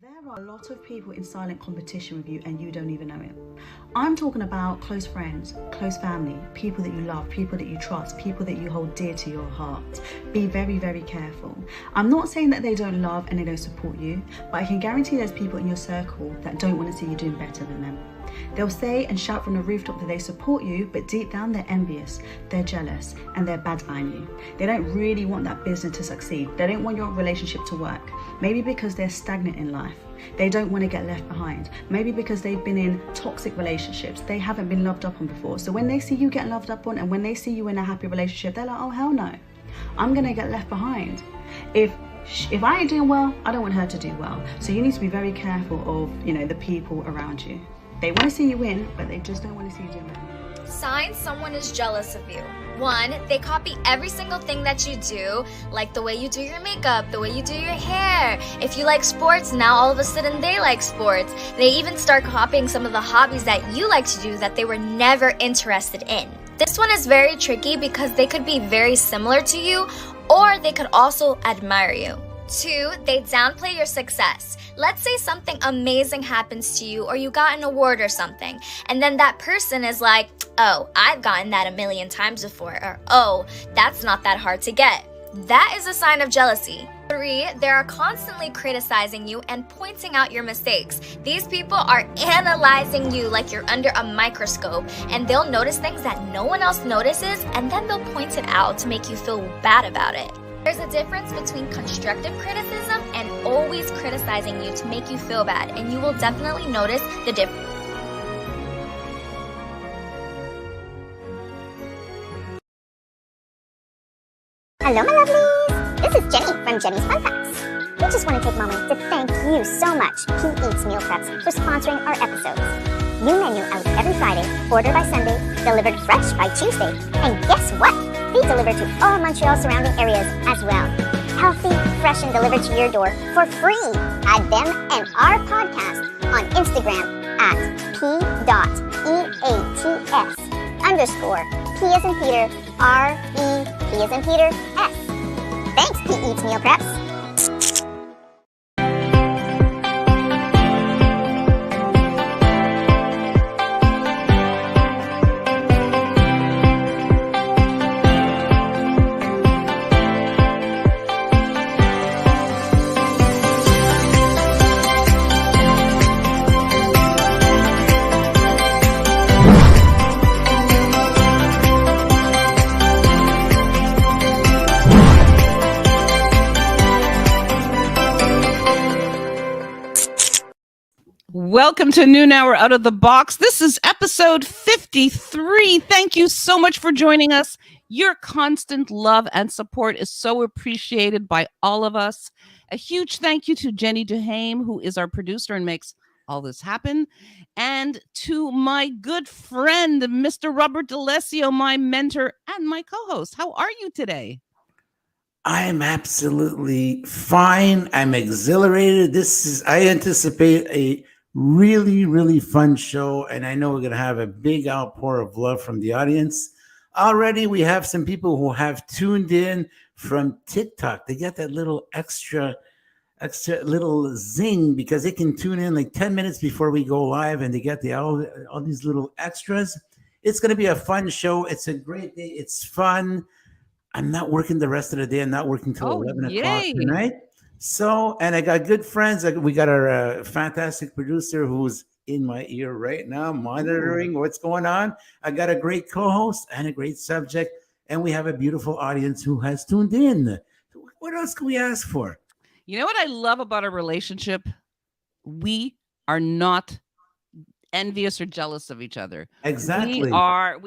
There are a lot of people in silent competition with you and you don't even know it. I'm talking about close friends, close family, people that you love, people that you trust, people that you hold dear to your heart. Be very, very careful. I'm not saying that they don't love and they don't support you, but I can guarantee there's people in your circle that don't want to see you doing better than them. They'll say and shout from the rooftop that they support you, but deep down they're envious, they're jealous, and they're bad eyeing you. They don't really want that business to succeed. They don't want your relationship to work. Maybe because they're stagnant in life. They don't want to get left behind. Maybe because they've been in toxic relationships. They haven't been loved up on before. So when they see you get loved up on and when they see you in a happy relationship, they're like, oh, hell no. I'm going to get left behind. If I ain't doing well, I don't want her to do well. So you need to be very careful of, the people around you. They want to see you win, but they just don't want to see you do well. Signs someone is jealous of you. 1, they copy every single thing that you do, like the way you do your makeup, the way you do your hair. If you like sports, now all of a sudden they like sports. They even start copying some of the hobbies that you like to do that they were never interested in. This one is very tricky because they could be very similar to you, or they could also admire you. 2, they downplay your success. Let's say something amazing happens to you or you got an award or something, and then that person is like, oh, I've gotten that a million times before, or oh, that's not that hard to get. That is a sign of jealousy. 3, they are constantly criticizing you and pointing out your mistakes. These people are analyzing you like you're under a microscope, and they'll notice things that no one else notices, and then they'll point it out to make you feel bad about it. There's a difference between constructive criticism and always criticizing you to make you feel bad, and you will definitely notice the difference. Hello, my lovelies! This is Jenny from Jenny's Fun Facts. We just want to take a moment to thank you so much, He Eats Meal Preps, for sponsoring our episodes. New menu out every Friday, ordered by Sunday, delivered fresh by Tuesday, and guess what? They deliver to all Montreal surrounding areas as well. Healthy, fresh, and delivered to your door for free. Add them and our podcast on Instagram at p.eats_P as in Peter, R-E-P as in Peter, S. Thanks, P Eats Meal Preps. Welcome to Noon Hour Out of the Box. This is episode 53. Thank you so much for joining us. Your constant love and support is so appreciated by all of us. A huge thank you to Jenny Duhame, who is our producer and makes all this happen. And to my good friend, Mr. Robert D'Alessio, my mentor and my co-host. How are you today? I'm absolutely fine. I'm exhilarated. I anticipate a really, really fun show, and I know we're going to have a big outpour of love from the audience. Already, we have some people who have tuned in from TikTok. They get that little extra little zing because they can tune in like 10 minutes before we go live, and they get all these little extras. It's going to be a fun show. It's a great day. It's fun. I'm not working the rest of the day. I'm not working till 11 o'clock tonight. So, and I got good friends. We got our fantastic producer who's in my ear right now, monitoring what's going on. I got a great co-host and a great subject. And we have a beautiful audience who has tuned in. What else can we ask for? You know what I love about our relationship? We are not envious or jealous of each other. Exactly.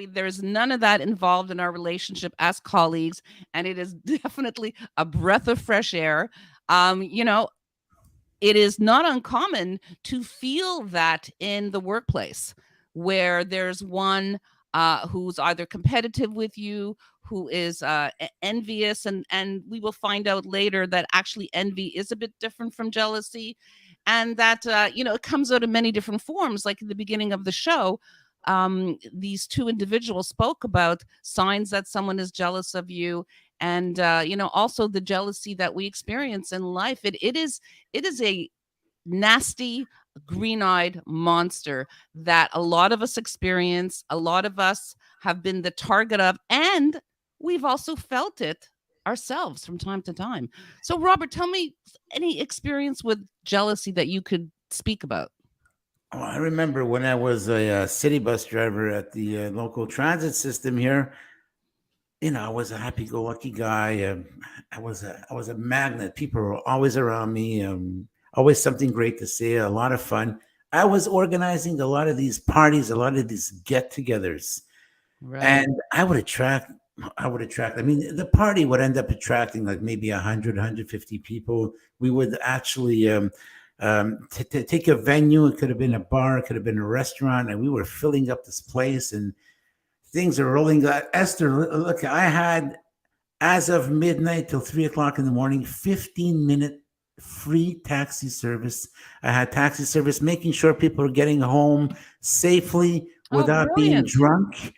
There's none of that involved in our relationship as colleagues, and it is definitely a breath of fresh air. It is not uncommon to feel that in the workplace where there's one who's either competitive with you, who is envious, and we will find out later that actually envy is a bit different from jealousy. And that, it comes out in many different forms. Like in the beginning of the show, these two individuals spoke about signs that someone is jealous of you. And, also the jealousy that we experience in life. It is a nasty, green-eyed monster that a lot of us experience, a lot of us have been the target of, and we've also felt it ourselves from time to time. So, Robert, tell me any experience with jealousy that you could speak about. Oh, I remember when I was a, city bus driver at the local transit system here. I was a happy-go-lucky guy. I was a magnet. People were always around me. Always something great to say. A lot of fun. I was organizing a lot of these parties, a lot of these get-togethers, Right. and I would attract. I mean, the party would end up attracting like maybe 100, 150 people. We would actually take a venue. It could have been a bar. It could have been a restaurant, and we were filling up this place and things are rolling. Esther, look, I had, as of midnight till 3 o'clock in the morning, 15-minute free taxi service. I had taxi service, making sure people are getting home safely without being brilliant. drunk.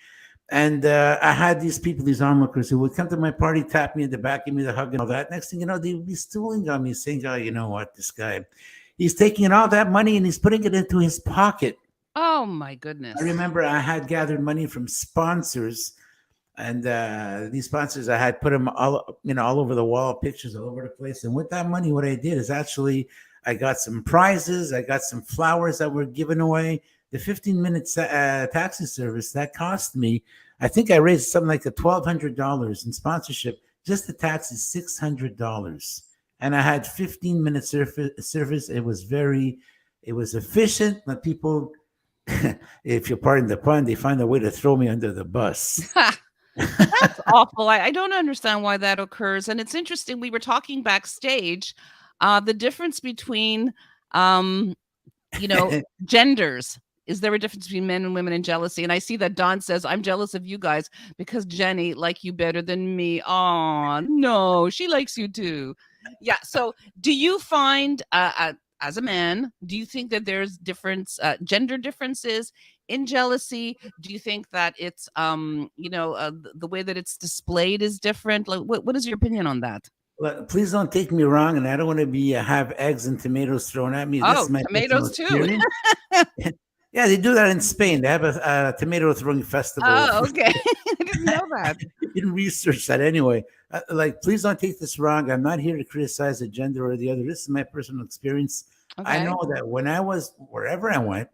And I had these people, these onlookers, who would come to my party, tap me in the back, give me the hug and all that. Next thing you know, they would be stooling on me, saying, "Oh, you know what? This guy, he's taking all that money and he's putting it into his pocket." Oh my goodness. I remember I had gathered money from sponsors, and these sponsors, I had put them all over the wall, pictures all over the place. And with that money, what I did is actually I got some prizes, I got some flowers that were given away. The 15-minute taxi service that cost me, I think I raised something like $1,200 in sponsorship. Just the taxi, $600, and I had 15-minute service. It was efficient. But people, if you're pardon the pun, they find a way to throw me under the bus. That's awful. I don't understand why that occurs. And it's interesting. We were talking backstage, the difference between, genders. Is there a difference between men and women in jealousy? And I see that Don says, "I'm jealous of you guys because Jenny like you better than me." Oh, no, she likes you too. Yeah. So do you find, as a man, do you think that there's gender differences in jealousy? Do you think that it's, the way that it's displayed is different? Like, what is your opinion on that? Well, please don't take me wrong, and I don't want to be have eggs and tomatoes thrown at me. This Oh, is my tomatoes personal too. experience. Yeah, they do that in Spain. They have a tomato throwing festival. Oh, okay. I didn't know that. You can research that anyway. Please don't take this wrong. I'm not here to criticize a gender or the other. This is my personal experience. I Okay. know that when I was wherever I went,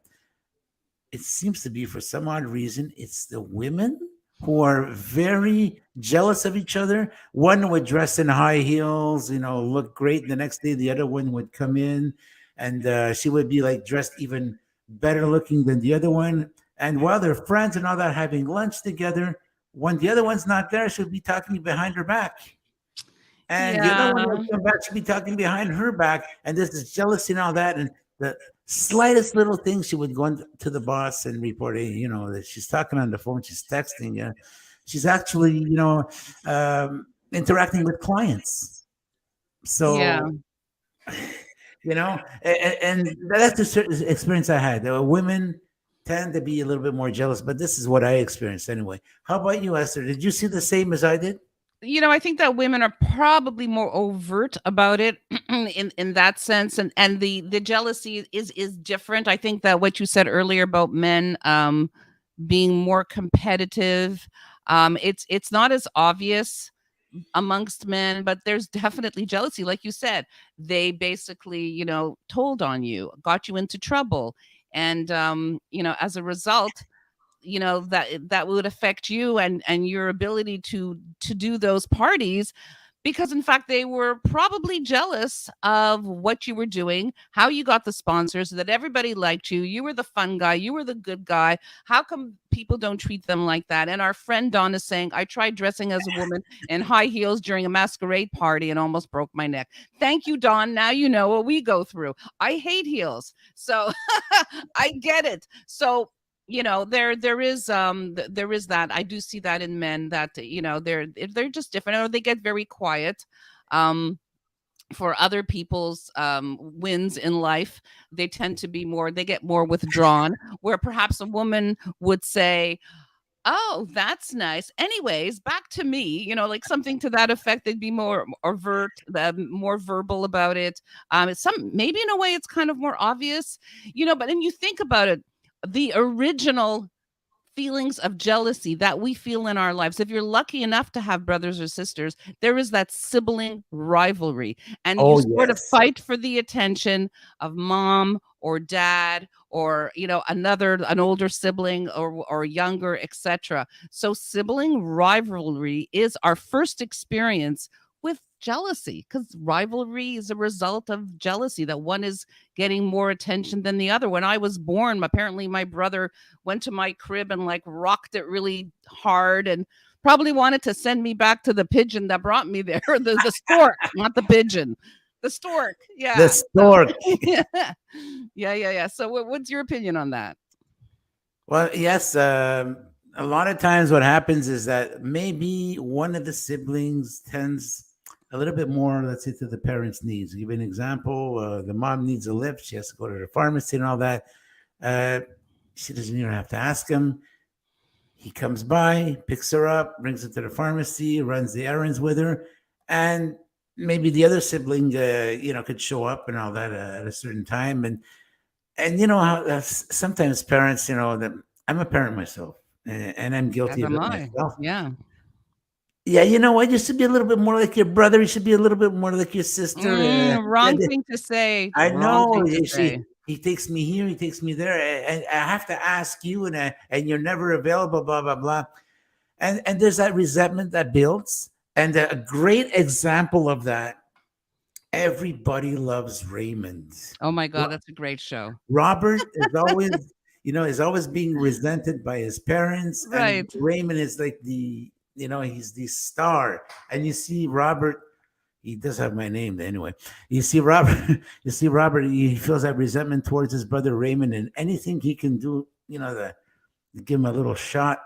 it seems to be for some odd reason, it's the women who are very jealous of each other. One would dress in high heels, look great. The next day, the other one would come in and she would be like dressed even better looking than the other one. And while they're friends and all that, having lunch together, when the other one's not there, she'll be talking behind her back. And the other one Yeah. will come back, she'll be talking behind her back. And this is jealousy and all that. And the slightest little thing, she would go to the boss and report, "Hey, that she's talking on the phone, she's texting. She's actually, interacting with clients." Yeah. So, and that's the certain experience I had. Women tend to be a little bit more jealous, but this is what I experienced anyway. How about you, Esther? Did you see the same as I did? I think that women are probably more overt about it in that sense, and the jealousy is different. I think that what you said earlier about men being more competitive, it's not as obvious amongst men, but there's definitely jealousy. Like you said, they basically, told on you, got you into trouble, and as a result, that would affect you and your ability to do those parties, because in fact they were probably jealous of what you were doing, how you got the sponsors, that everybody liked you, you were the fun guy, you were the good guy. How come people don't treat them like that? And our friend Don is saying, "I tried dressing as a woman in high heels during a masquerade party and almost broke my neck." Thank you, Don. Now you know what we go through. I hate heels, so I get it. So there is that. I do see that in men, that they're just different, or they get very quiet for other people's wins in life. They tend to be they get more withdrawn, where perhaps a woman would say, Oh, that's nice. Anyways, back to me, like something to that effect. They'd be more overt, more verbal about it. It's maybe in a way it's kind of more obvious, but then you think about it, the original feelings of jealousy that we feel in our lives. If you're lucky enough to have brothers or sisters, there is that sibling rivalry. And you Oh, sort of yes. fight for the attention of mom or dad or an older sibling or younger, etc. So sibling rivalry is our first experience with jealousy, because rivalry is a result of jealousy, that one is getting more attention than the other. When I was born, apparently my brother went to my crib and like rocked it really hard and probably wanted to send me back to the pigeon that brought me there. The stork, not the pigeon. The stork. Yeah. The stork. Yeah. Yeah. So what's your opinion on that? Well, yes. A lot of times what happens is that maybe one of the siblings tends a little bit more, let's say, to the parents' needs. I'll give you an example. The mom needs a lift. She has to go to the pharmacy and all that. She doesn't even have to ask him. He comes by, picks her up, brings her to the pharmacy, runs the errands with her. And maybe the other sibling, could show up and all that at a certain time. And how sometimes parents, that I'm a parent myself, and I'm guilty of it myself. Yeah. Yeah, you know what? You should be a little bit more like your brother. You should be a little bit more like your sister. Wrong thing to say. I know. Say. He takes me here, he takes me there, and I have to ask you, and you're never available, blah blah blah, and there's that resentment that builds. And a great example of that, Everybody Loves Raymond. Oh my God, that's a great show. Robert is always, is always being resented by his parents, right? And Raymond is like he's the star, and you see Robert. He does have my name anyway. You see Robert. He feels that resentment towards his brother Raymond, and anything he can do, to give him a little shot,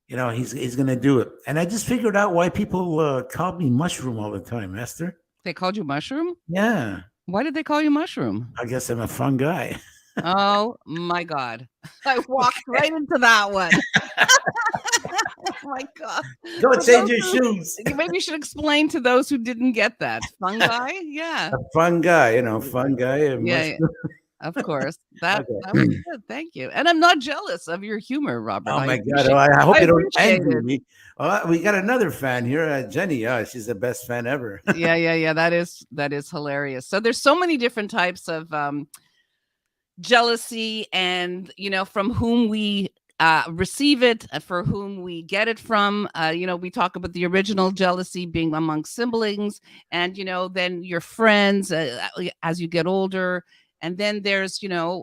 he's going to do it. And I just figured out why people call me Mushroom all the time, Esther. They called you Mushroom? Yeah. Why did they call you Mushroom? I guess I'm a fun guy. Oh my God. I walked right into that one. Oh my God. Don't change your shoes. Maybe you should explain to those who didn't get that. Fun guy? Yeah. A fun guy, fun guy. Yeah. Of course. That was good. Thank you. And I'm not jealous of your humor, Robert. Oh my God. I hope you don't envy me. Oh, we got another fan here, Jenny. Oh, she's the best fan ever. Yeah. That is hilarious. So there's so many different types of jealousy, and from whom we receive it, for whom we get it from. We talk about the original jealousy being among siblings, and then your friends as you get older. And then there's,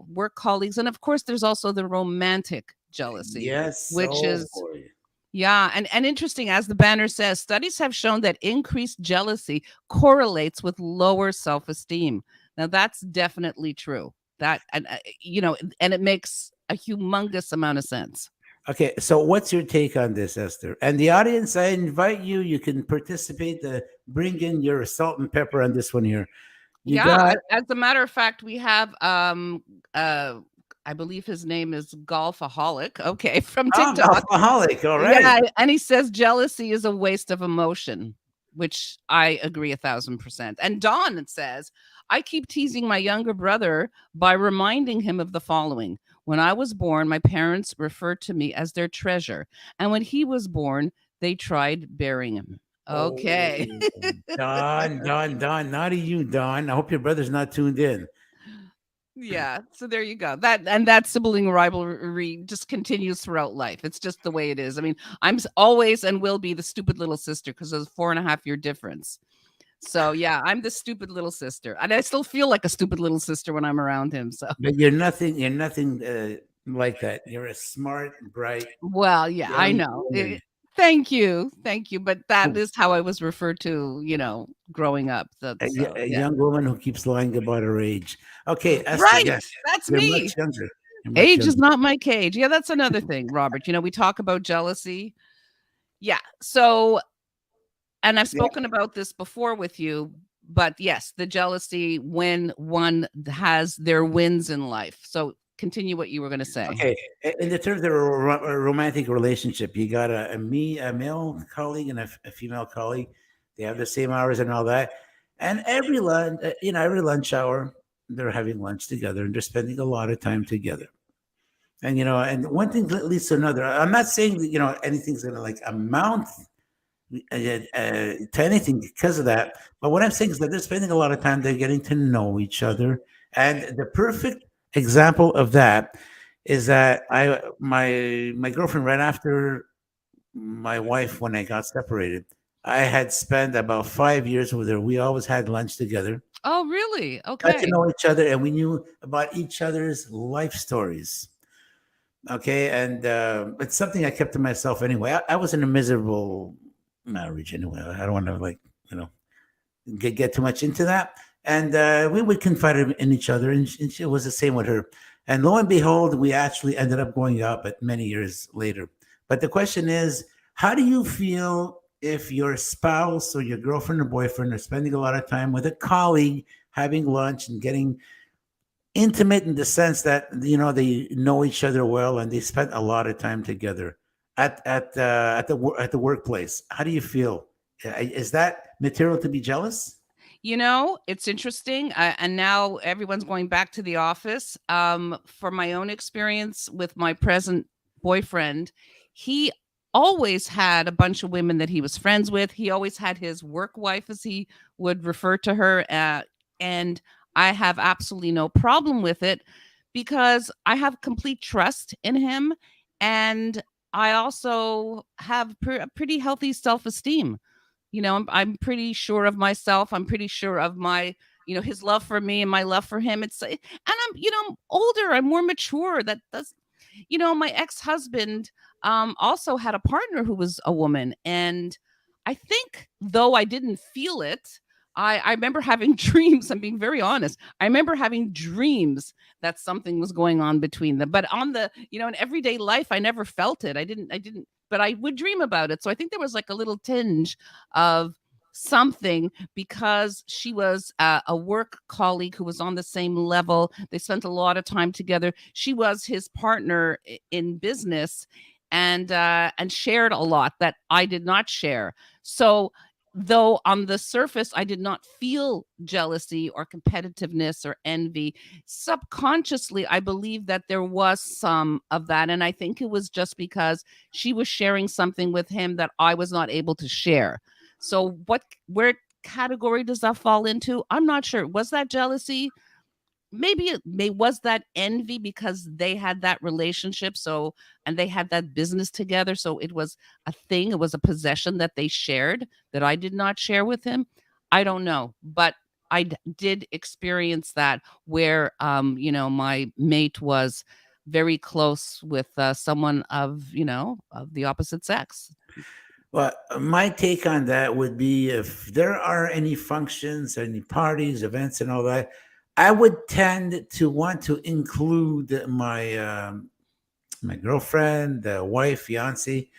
work colleagues. And of course, there's also the romantic jealousy. Yes. Which is, yeah. And interesting, as the banner says, studies have shown that increased jealousy correlates with lower self-esteem. Now, that's definitely true. That, and it makes a humongous amount of sense. Okay. So what's your take on this, Esther? And the audience, I invite you, you can participate, bring in your salt and pepper on this one here. As a matter of fact, we have I believe his name is Golfaholic. Okay, from TikTok. Golfaholic, all right. Yeah, and he says jealousy is a waste of emotion, which I agree 1,000%. And Dawn says, I keep teasing my younger brother by reminding him of the following. When I was born, my parents referred to me as their treasure, and when he was born, they tried burying him. Okay. Don, naughty you, Don. I hope your brother's not tuned in. Yeah. So there you go. That sibling rivalry just continues throughout life. It's just the way it is. I mean, I'm always and will be the stupid little sister because there's a 4.5-year difference. So yeah, I'm the stupid little sister, and I still feel like a stupid little sister when I'm around him. So, but you're nothing like that. You're a smart, bright. Well, yeah, I know. Thank you. But that is how I was referred to, growing up. A young woman who keeps lying about her age. Okay. Right. Yes. That's me. Much younger. Age is not my cage. Yeah, that's another thing, Robert. We talk about jealousy. Yeah. So, and I've spoken about this before with you, but yes, the jealousy when one has their wins in life. So continue what you were going to say. Okay, in the terms of a romantic relationship, you got a male colleague and a female colleague. They have the same hours and all that, and every lunch, every lunch hour, they're having lunch together and they're spending a lot of time together. And and one thing leads to another. I'm not saying that anything's gonna like amount to anything because of that. But what I'm saying is that they're spending a lot of time. They're getting to know each other, and the perfect example of that is that my girlfriend right after my wife when I got separated, I had spent about 5 years with her. We always had lunch together, Oh, really? got to Okay. know each other, and we knew about each other's life stories. Okay, and it's something I kept to myself anyway. I was in a miserable marriage anyway. I don't want to you know get too much into that. And we would confide in each other, and it was the same with her. And lo and behold, we actually ended up going out, but many years later. But the question is, how do you feel if your spouse or your girlfriend or boyfriend are spending a lot of time with a colleague, having lunch and getting intimate in the sense that they know each other well and they spent a lot of time together at the workplace? How do you feel? Is that material to be jealous? It's interesting. And now everyone's going back to the office. For my own experience with my present boyfriend, he always had a bunch of women that he was friends with. He always had his work wife, as he would refer to her. And I have absolutely no problem with it because I have complete trust in him. And I also have a pretty healthy self esteem. I'm pretty sure of myself. I'm pretty sure of my, his love for me and my love for him. And I'm older. I'm more mature. That's, my ex-husband also had a partner who was a woman. And I think, though I didn't feel it, I remember having dreams. I'm being very honest. I remember having dreams that something was going on between them. But on the, in everyday life, I never felt it. I didn't, but I would dream about it. So I think there was like a little tinge of something because she was a work colleague who was on the same level. They spent a lot of time together. She was his partner in business and shared a lot that I did not share. So though on the surface I did not feel jealousy or competitiveness or envy, subconsciously I believe that there was some of that. And I think it was just because she was sharing something with him that I was not able to share. So where category does that fall into? I'm not sure. Was that jealousy? Maybe was that envy because they had that relationship, and they had that business together, so it was a thing, it was a possession that they shared that I did not share with him. I don't know, but I did experience that where my mate was very close with someone of the opposite sex. Well, my take on that would be if there are any functions, any parties, events, and all that, I would tend to want to include my girlfriend, wife, fiance.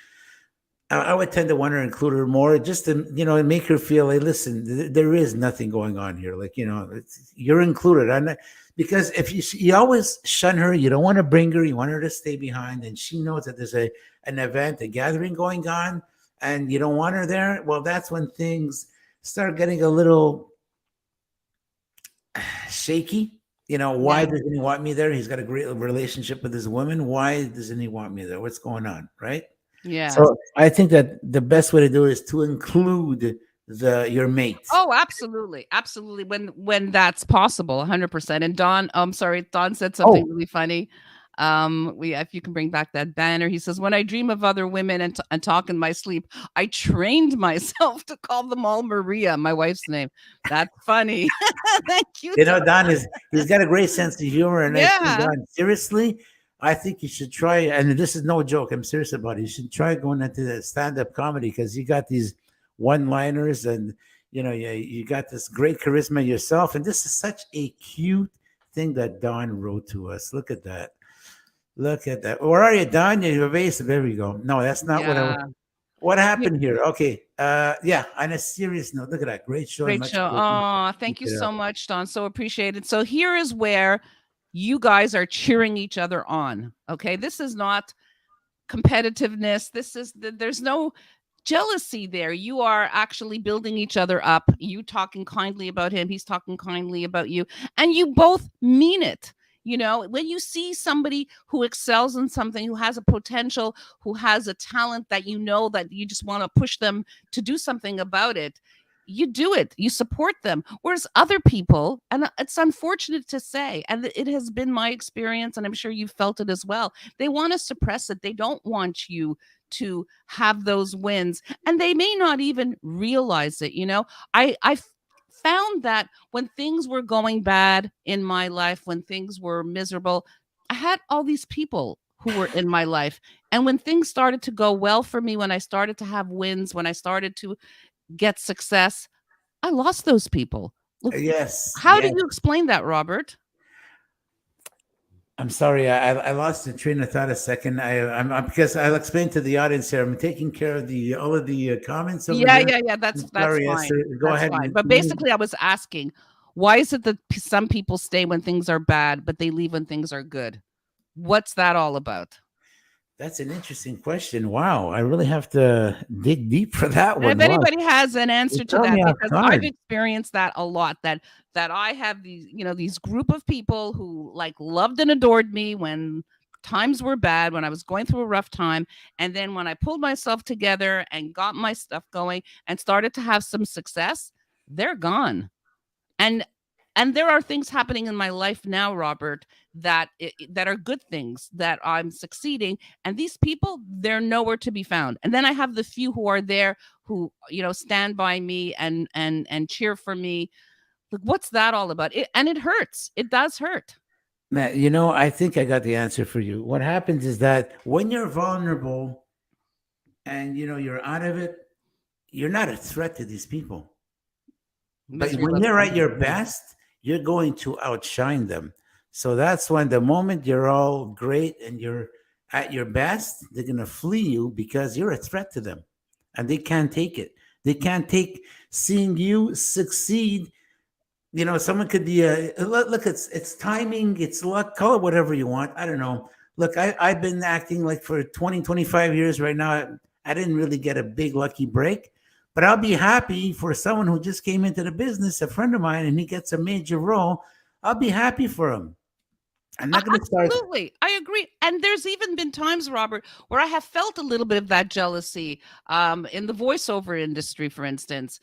I would tend to want to include her more, just to make her feel, hey, listen, there is nothing going on here. Like you're included, because if you always shun her, you don't want to bring her, you want her to stay behind, and she knows that there's an event, a gathering going on, and you don't want her there. Well, that's when things start getting a little shaky. Why doesn't he want me there? He's got a great relationship with his woman. Why doesn't he want me there? What's going on, right? Yeah. So I think that the best way to do it is to include your mate. Oh, absolutely, absolutely. When that's possible, 100%. And Don, I'm sorry, Don said something really funny. If you can bring back that banner, he says, when I dream of other women and talk in my sleep, I trained myself to call them all Maria, my wife's name. That's funny. Thank you. Don he's got a great sense of humor. And I think, Don, seriously, I think you should try, and this is no joke, I'm serious about it. You should try going into the stand-up comedy because you got these one-liners and you got this great charisma yourself. And this is such a cute thing that Don wrote to us. Look at that. Look at that. Where are you, Don? You're evasive. There we go. No, that's not what happened here. Okay. On a serious note, look at that. Great show. Great show. Oh, thank you so much, Don. So appreciated. So here is where you guys are cheering each other on. Okay. This is not competitiveness. There's no jealousy there. You are actually building each other up. You talking kindly about him, he's talking kindly about you, and you both mean it. You know, when you see somebody who excels in something, who has a potential, who has a talent that you know that you just want to push them to do something about it, you do it, you support them. Whereas other people, and it's unfortunate to say, and it has been my experience, and I'm sure you've felt it as well, they want to suppress it. They don't want you to have those wins, and they may not even realize it. You know, I found that when things were going bad in my life, when things were miserable, I had all these people who were in my life. And when things started to go well for me, when I started to have wins, when I started to get success, I lost those people. Look, Yes, how do yes. you explain that, Robert? I'm sorry, I lost the train of thought a second. I'm because I'll explain to the audience here. I'm taking care of the all of the comments over Yeah, here. yeah. That's I'm sorry, fine. Esther. Go That's ahead. fine. But basically, I was asking, why is it that some people stay when things are bad, but they leave when things are good? What's that all about? That's an interesting question. Wow, I really have to dig deep for that And if one. Wow, anybody has an you answer to caught that, me off because I've guard. experienced that a lot, that I have these, you know, these group of people who like loved and adored me when times were bad, when I was going through a rough time. And then when I pulled myself together and got my stuff going and started to have some success, they're gone. And there are things happening in my life now, Robert, that are good things, that I'm succeeding, and these people, they're nowhere to be found. And then I have the few who are there, who, you know, stand by me and cheer for me. Like, what's that all about? And it hurts. It does hurt. Matt, you know, I think I got the answer for you. What happens is that when you're vulnerable and you know you're out of it, you're not a threat to these people. But Misery when loves you're at your company. best, you're going to outshine them. So that's when the moment you're all great and you're at your best, they're going to flee you because you're a threat to them and they can't take it. They can't take seeing you succeed. You know, someone could be a look, it's timing, it's luck, call it whatever you want. I don't know. Look, I've been acting like for 20, 25 years right now. I didn't really get a big lucky break, but I'll be happy for someone who just came into the business, a friend of mine, and he gets a major role. I'll be happy for him. I'm not going to start. Absolutely. I agree. And there's even been times, Robert, where I have felt a little bit of that jealousy, in the voiceover industry, for instance.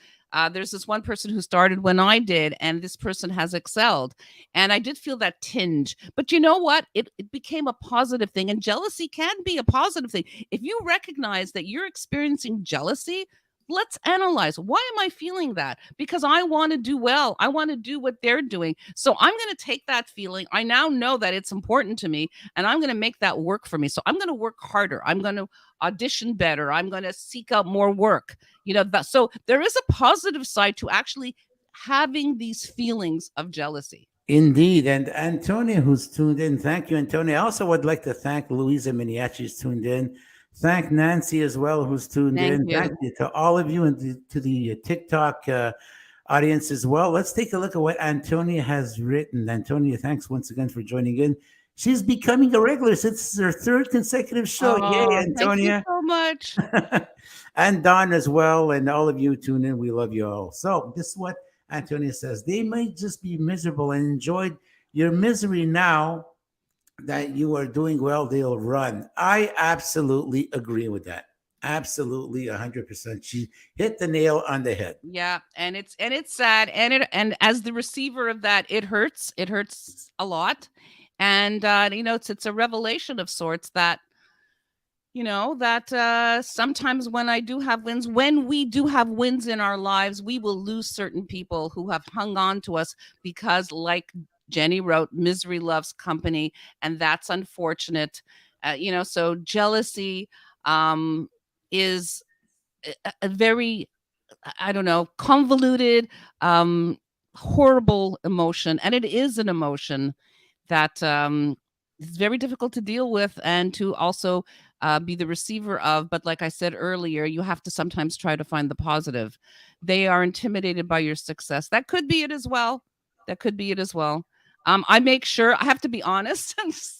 There's this one person who started when I did, and this person has excelled. And I did feel that tinge. But you know what? It became a positive thing. And jealousy can be a positive thing. If you recognize that you're experiencing jealousy, let's analyze, why am I feeling that? Because I want to do well. I want to do what they're doing. So I'm going to take that feeling. I now know that it's important to me, and I'm going to make that work for me. So I'm going to work harder. I'm going to audition better. I'm going to seek out more work. You know, so there is a positive side to actually having these feelings of jealousy. Indeed. And Antonia, who's tuned in, thank you, Antonia. I also would like to thank Louisa Miniachi, who's tuned in. Thank Nancy as well, who's tuned Thank in. you. Thank you to all of you and to the TikTok audience as well. Let's take a look at what Antonia has written. Antonia, thanks once again for joining in. She's becoming a regular since it's her third consecutive show. Yay, Oh, thank you Antonia. so much. And Don as well. And all of you tune in. We love you all. So this is what Antonia says. They might just be miserable and enjoyed your misery now that you are doing well, they'll run. I absolutely agree with that. Absolutely 100%. She hit the nail on the head. Yeah, and it's sad, and as the receiver of that, it hurts. It hurts a lot. And you know, it's a revelation of sorts that, you know, that sometimes when we do have wins in our lives, we will lose certain people who have hung on to us because, like Jenny wrote, misery loves company, and that's unfortunate. You know, so jealousy is a very, I don't know, convoluted, horrible emotion, and it is an emotion that is very difficult to deal with and to also be the receiver of. But like I said earlier, you have to sometimes try to find the positive. They are intimidated by your success. That could be it as well. That could be it as well. I make sure, I have to be honest.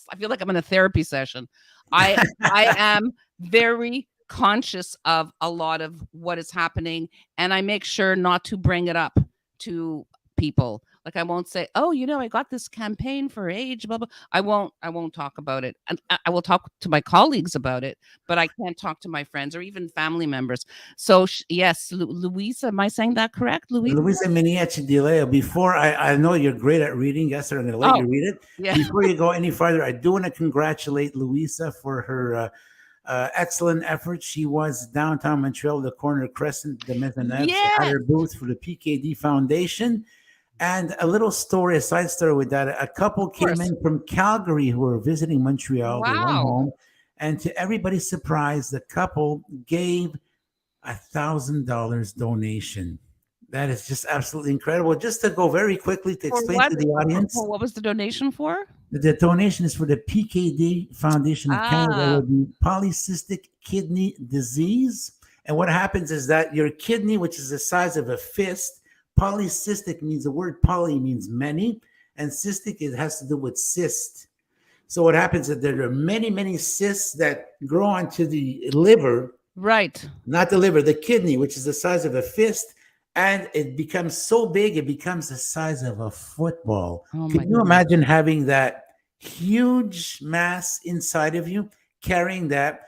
I feel like I'm in a therapy session. I am very conscious of a lot of what is happening, and I make sure not to bring it up to people. Like I won't say, "Oh, I got this campaign for age, blah blah." I won't talk about it. And I will talk to my colleagues about it, but I can't talk to my friends or even family members. So yes, Louisa, am I saying that correct, Louisa? Luisa Miniachi Dileo, before I know you're great at reading. Yes, sir, I'm going to let Oh, you read it. yeah. Before you go any farther, I do want to congratulate Luisa for her excellent efforts. She was downtown Montreal, the corner Crescent, the Maisonneuve, at her booth for the PKD Foundation. And a little story, a side story with that. A couple came in from Calgary who were visiting Montreal. They went Wow. home. And to everybody's surprise, the couple gave $1,000 donation. That is just absolutely incredible. Just to go very quickly to For explain what? to the audience, What was the donation for? the donation is for the PKD Foundation of Canada with the polycystic kidney disease. And what happens is that your kidney, which is the size of a fist, polycystic means, the word poly means many, and cystic, it has to do with cyst. So what happens is that there are many, many cysts that grow onto the liver. Right. Not the liver, the kidney, which is the size of a fist. And it becomes so big, it becomes the size of a football. Oh, Can you imagine having that huge mass inside of you, carrying that?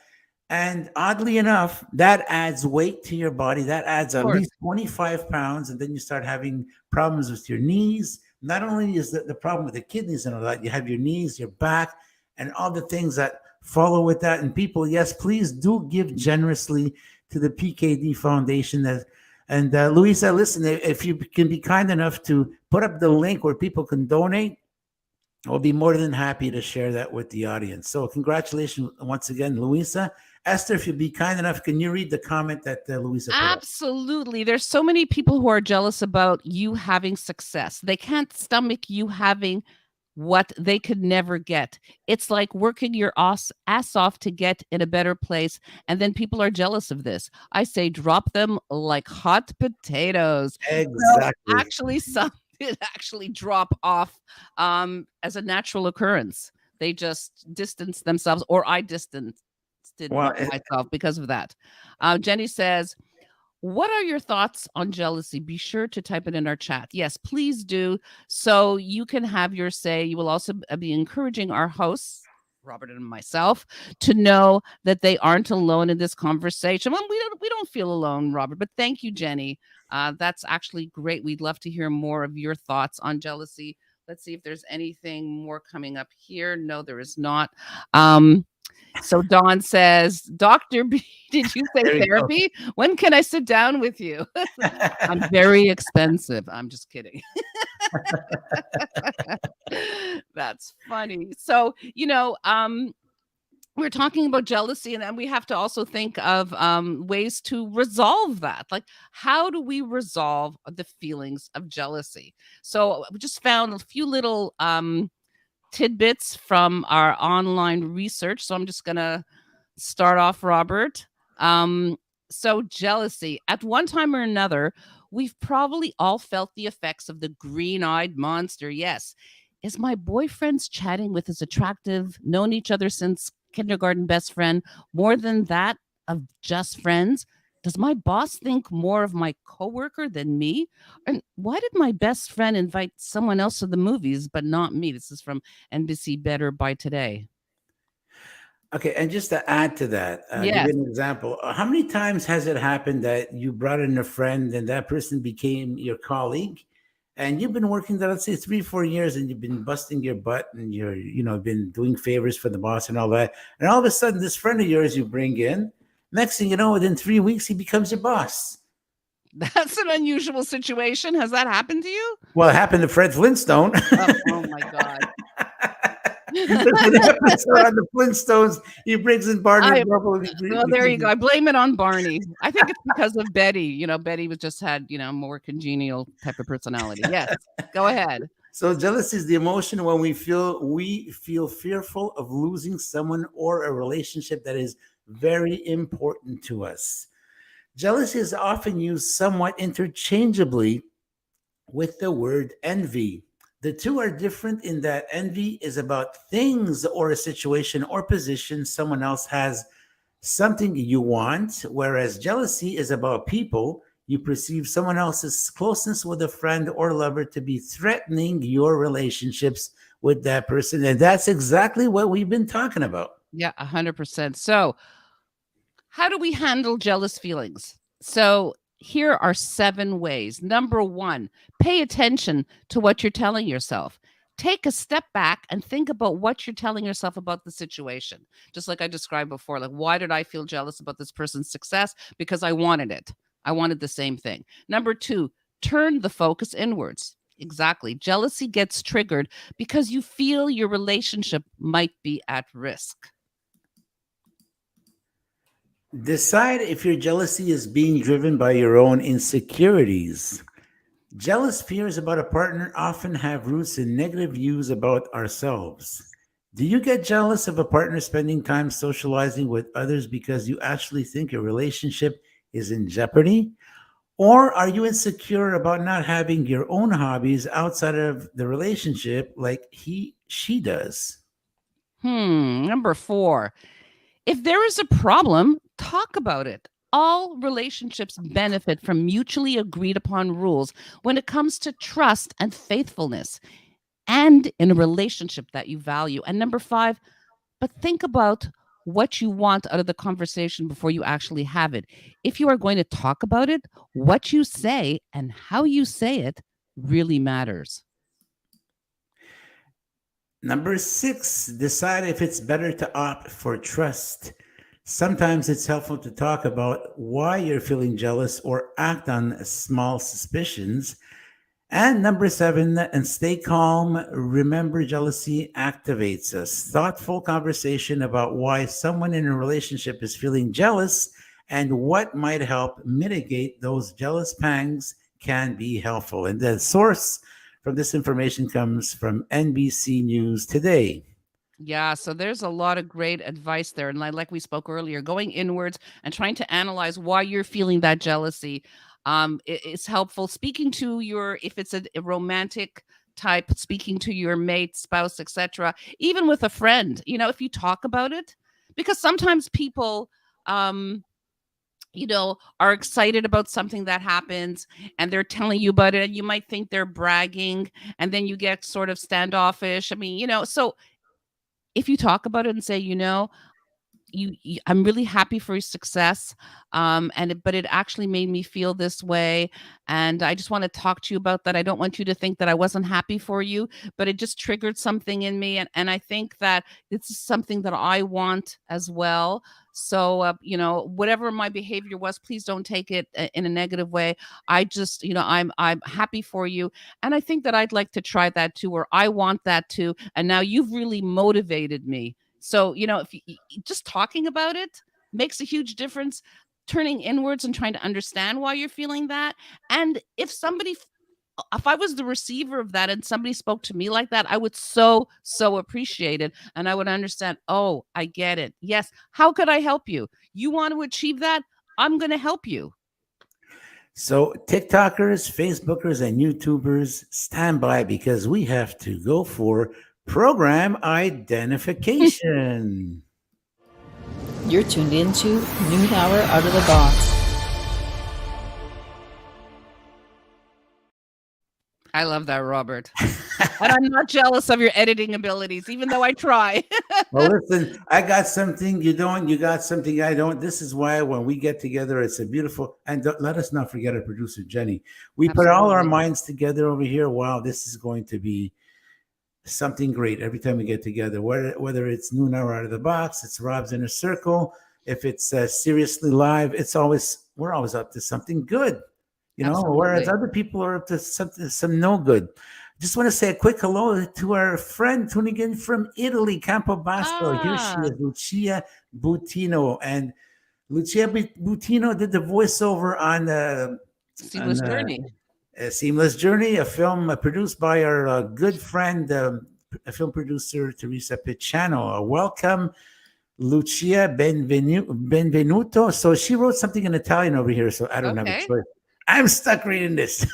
And oddly enough, that adds weight to your body. That adds at least 25 pounds. And then you start having problems with your knees. Not only is the problem with the kidneys and all that, you have your knees, your back, and all the things that follow with that. And people, yes, please do give generously to the PKD Foundation. And Luisa, listen, if you can be kind enough to put up the link where people can donate, I'll be more than happy to share that with the audience. So congratulations once again, Luisa. Esther, if you'd be kind enough, can you read the comment that Luisa put up? Absolutely. There's so many people who are jealous about you having success. They can't stomach you having what they could never get. It's like working your ass off to get in a better place, and then people are jealous of this. I say drop them like hot potatoes. Exactly. So actually, some did actually drop off as a natural occurrence. They just distance themselves, or I distanced myself because of that. Jenny says, what are your thoughts on jealousy? Be sure to type it in our chat. Yes, please do. So you can have your say. You will also be encouraging our hosts, Robert and myself, to know that they aren't alone in this conversation. Well, we don't feel alone, Robert, but thank you, Jenny. That's actually great. We'd love to hear more of your thoughts on jealousy. Let's see if there's anything more coming up here. No, there is not. So Dawn says, Dr. B, did you say therapy? When can I sit down with you? I'm very expensive. I'm just kidding. That's funny. So, we're talking about jealousy, and then we have to also think of ways to resolve that. Like, how do we resolve the feelings of jealousy? So we just found a few little tidbits from our online research. So I'm just going to start off, Robert. So jealousy, at one time or another, we've probably all felt the effects of the green-eyed monster. Yes. Is my boyfriend's chatting with his attractive, known each other since kindergarten best friend more than that of just friends? Does my boss think more of my coworker than me? And why did my best friend invite someone else to the movies, but not me? This is from NBC Better by Today. Okay, and just to add to that, give you an example. How many times has it happened that you brought in a friend and that person became your colleague, and you've been working there, let's say 3-4 years, and you've been busting your butt, and you're, been doing favors for the boss and all that, and all of a sudden, this friend of yours you bring in, next thing you know, within 3 weeks, he becomes your boss. That's an unusual situation. Has that happened to you? Well, it happened to Fred Flintstone. Oh my God. There's an episode on the Flintstones. He brings in Barney Rubble. Well, there you go. I blame it on Barney. I think it's because of Betty. Betty had more congenial type of personality. Yes. Go ahead. So jealousy is the emotion when we feel fearful of losing someone or a relationship that is very important to us. Jealousy is often used somewhat interchangeably with the word envy. The two are different in that envy is about things or a situation or position someone else has, something you want, whereas jealousy is about people. You perceive someone else's closeness with a friend or lover to be threatening your relationships with that person. And that's exactly what we've been talking about. Yeah, 100%. So, how do we handle jealous feelings? So, here are 7 ways. Number 1, pay attention to what you're telling yourself. Take a step back and think about what you're telling yourself about the situation. Just like I described before, like, why did I feel jealous about this person's success? Because I wanted it. I wanted the same thing. Number 2, turn the focus inwards. Exactly. Jealousy gets triggered because you feel your relationship might be at risk. Decide if your jealousy is being driven by your own insecurities. Jealous fears about a partner often have roots in negative views about ourselves. Do you get jealous of a partner spending time socializing with others because you actually think your relationship is in jeopardy? Or are you insecure about not having your own hobbies outside of the relationship like she does? Number 4, if there is a problem, talk about it. All relationships benefit from mutually agreed upon rules when it comes to trust and faithfulness and in a relationship that you value. And number 5, but think about what you want out of the conversation before you actually have it. If you are going to talk about it, what you say and how you say it really matters. Number 6, decide if it's better to opt for trust. Sometimes it's helpful to talk about why you're feeling jealous or act on small suspicions. And number 7, and stay calm. Remember, jealousy activates us. Thoughtful conversation about why someone in a relationship is feeling jealous and what might help mitigate those jealous pangs can be helpful. And the source from this information comes from NBC News Today. Yeah, so there's a lot of great advice there. And like we spoke earlier, going inwards and trying to analyze why you're feeling that jealousy it's helpful. Speaking to if it's a romantic type, speaking to your mate, spouse, etc., even with a friend, if you talk about it, because sometimes people, are excited about something that happens and they're telling you about it and you might think they're bragging and then you get sort of standoffish. I mean, so if you talk about it and say, I'm really happy for your success, but it actually made me feel this way, and I just want to talk to you about that. I don't want you to think that I wasn't happy for you, but it just triggered something in me, and I think that this is something that I want as well. So, whatever my behavior was, please don't take it in a negative way. I just, I'm happy for you, and I think that I'd like to try that too, or I want that too. And now you've really motivated me. So, if you just talking about it makes a huge difference, turning inwards and trying to understand why you're feeling that. And if I was the receiver of that and somebody spoke to me like that, I would so appreciate it. And I would understand, oh, I get it. Yes. How could I help you? You want to achieve that? I'm going to help you. So TikTokers, Facebookers, and YouTubers, stand by because we have to go for program identification. You're tuned into Noon Hour Out of the Box. I love that, Robert. And I'm not jealous of your editing abilities, even though I try. Well, listen, I got something you don't, you got something I don't. This is why when we get together, it's a beautiful, and let us not forget our producer, Jenny. We Absolutely. Put all our minds together over here. Wow, this is going to be something great every time we get together, whether it's Noon Hour Out of the Box, it's Rob's Inner Circle, if it's Seriously Live, we're always up to something good, Absolutely. Whereas other people are up to some no good. Just want to say a quick hello to our friend tuning in from Italy, Campobasso. Here she is, Lucia Butino, and Lucia Butino did the voiceover on Seamless Journey. Seamless Journey, a film produced by our good friend, a film producer, Teresa Picciano. Welcome, Lucia, benvenuto. So she wrote something in Italian over here, so I don't have a choice. I'm stuck reading this.